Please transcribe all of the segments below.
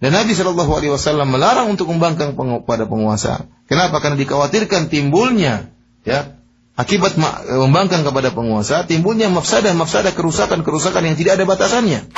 Dan Nabi Shallallahu Alaihi Wasallam melarang untuk membangkang pada penguasa. Kenapa? Karena dikhawatirkan timbulnya, ya, akibat membangkang kepada penguasa, timbulnya mafsadah, kerusakan yang tidak ada batasannya.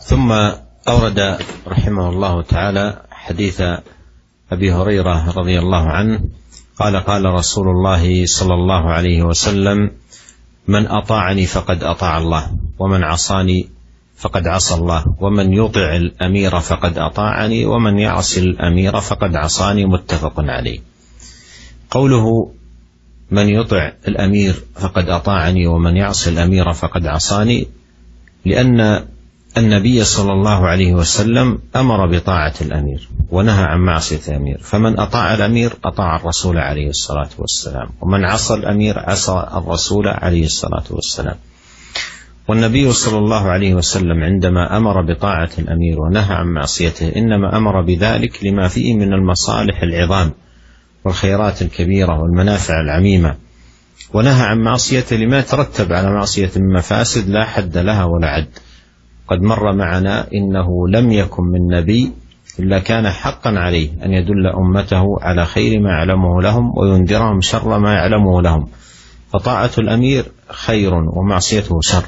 ثم أورد رحمه الله تعالى حديث أبي هريرة رضي الله عنه قال قال رسول الله صلى الله عليه وسلم من أطاعني فقد أطاع الله ومن عصاني فقد عصى الله ومن يطع الأمير فقد أطاعني ومن يعص الأمير فقد عصاني متفق عليه. قوله من يطع الأمير فقد أطاعني ومن يعص الأمير فقد عصاني لأن النبي صلى الله عليه وسلم أمر بطاعة الأمير ونهى عن معصية الأمير، فمن أطاع الأمير أطاع الرسول عليه الصلاة والسلام، ومن عصى الأمير عصى الرسول عليه الصلاة والسلام. والنبي صلى الله عليه وسلم عندما أمر بطاعة الأمير ونهى عن معصيته إنما أمر بذلك لما فيه من المصالح العظام والخيرات الكبيرة والمنافع العميمة، ونهى عن معصيته لما ترتب على معصية من مفاسد لا حد لها ولا عد. قد مر معنا إنه لم يكن من نبي إلا كان حقا عليه أن يدل أمته على خير ما يعلمه لهم وينذرهم شر ما يعلمه لهم، فطاعة الأمير خير ومعصيته شر،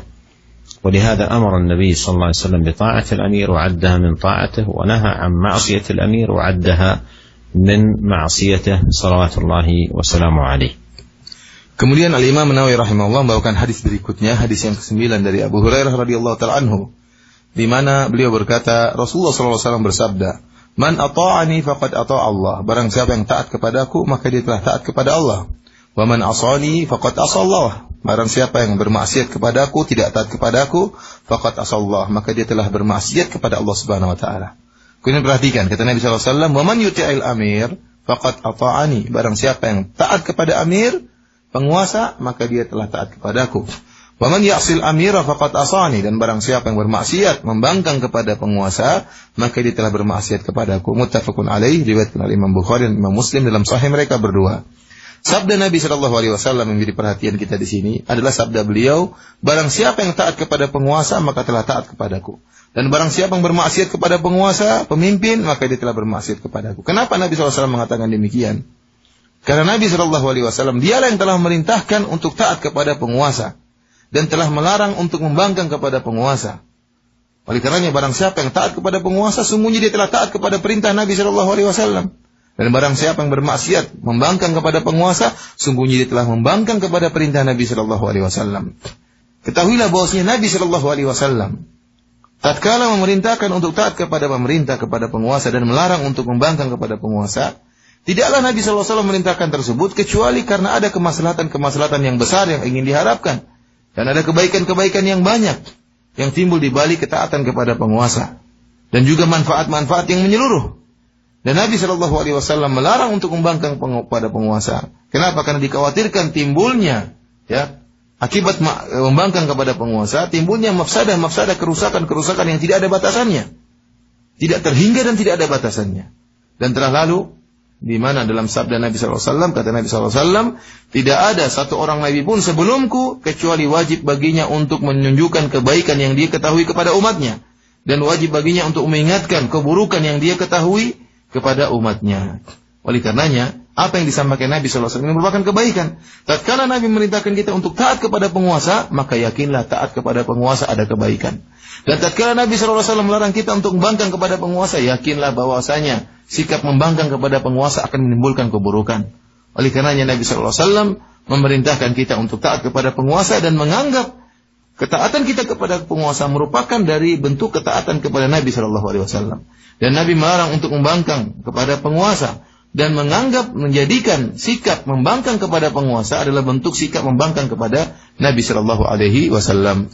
ولهذا أمر النبي صلى الله عليه وسلم بطاعة الأمير وعدها من طاعته، ونهى عن معصية الأمير وعدها من معصيته صلوات الله وسلامه عليه. Kemudian Al-Imam Nawawi rahimahullah membawakan hadis berikutnya, hadis yang ke-9 dari Abu Hurairah radhiyallahu ta'ala anhu, di mana beliau berkata, Rasulullah SAW bersabda, "Man ata'ani faqad ata'a Allah." Barang siapa yang taat kepadaku, maka dia telah taat kepada Allah. "Wa man asani faqad asallah." Barang siapa yang bermaksiat kepadaku, tidak taat kepadaku, faqad asallah, maka dia telah bermaksiat kepada Allah Subhanahu wa taala. Kemudian perhatikan kata Nabi SAW, "Wa man yuti'il amir faqad ata'ani." Barang siapa yang taat kepada amir, penguasa, maka dia telah taat kepadaku. Wa man ya'sil amira faqad asani, dan barang siapa yang bermaksiat membangkang kepada penguasa, maka dia telah bermaksiat kepadaku. Muttafaqun alaih, diriwayatkan oleh Imam Bukhari dan Imam Muslim dalam sahih mereka berdua. Sabda Nabi sallallahu alaihi wasallam yang menjadi perhatian kita di sini adalah sabda beliau, barang siapa yang taat kepada penguasa maka telah taat kepadaku. Dan barang siapa yang bermaksiat kepada penguasa, pemimpin, maka dia telah bermaksiat kepadaku. Kenapa Nabi sallallahu alaihi wasallam mengatakan demikian? Karena Nabi sallallahu alaihi wasallam dialah yang telah memerintahkan untuk taat kepada penguasa dan telah melarang untuk membangkang kepada penguasa. Oleh karenanya barang siapa yang taat kepada penguasa, sungguhnya dia telah taat kepada perintah Nabi sallallahu alaihi wasallam. Dan barang siapa yang bermaksiat membangkang kepada penguasa, sungguhnya dia telah membangkang kepada perintah Nabi sallallahu alaihi wasallam. Ketahuilah bahwasanya Nabi sallallahu alaihi wasallam tatkala memerintahkan untuk taat kepada pemerintah, kepada penguasa, dan melarang untuk membangkang kepada penguasa, tidaklah Nabi sallallahu alaihi wasallam memerintahkan tersebut kecuali karena ada kemaslahatan yang besar yang ingin diharapkan. Dan ada kebaikan-kebaikan yang banyak yang timbul di balik ketaatan kepada penguasa, dan juga manfaat-manfaat yang menyeluruh. Dan Nabi sallallahu alaihi wasallam melarang untuk membangkang pada penguasa. Kenapa? Karena dikhawatirkan timbulnya, ya, akibat membangkang kepada penguasa, timbulnya mafsadah, kerusakan yang tidak ada batasannya. Tidak terhingga dan tidak ada batasannya. Dan telah lalu di mana dalam sabda Nabi sallallahu alaihi wasallam, kata Nabi sallallahu alaihi wasallam, tidak ada satu orang nabi pun sebelumku kecuali wajib baginya untuk menunjukkan kebaikan yang dia ketahui kepada umatnya, dan wajib baginya untuk mengingatkan keburukan yang dia ketahui kepada umatnya. Oleh karenanya, apa yang disampaikan Nabi sallallahu alaihi wasallam merupakan kebaikan. Tatkala Nabi memerintahkan kita untuk taat kepada penguasa, maka yakinlah taat kepada penguasa ada kebaikan. Dan tatkala Nabi sallallahu alaihi wasallam melarang kita untuk membangkang kepada penguasa, yakinlah bahwasanya sikap membangkang kepada penguasa akan menimbulkan keburukan. Oleh karenanya Nabi sallallahu alaihi wasallam memerintahkan kita untuk taat kepada penguasa dan menganggap ketaatan kita kepada penguasa merupakan dari bentuk ketaatan kepada Nabi sallallahu alaihi wasallam. Dan Nabi melarang untuk membangkang kepada penguasa dan menjadikan sikap membangkang kepada penguasa adalah bentuk sikap membangkang kepada Nabi sallallahu alaihi wasallam.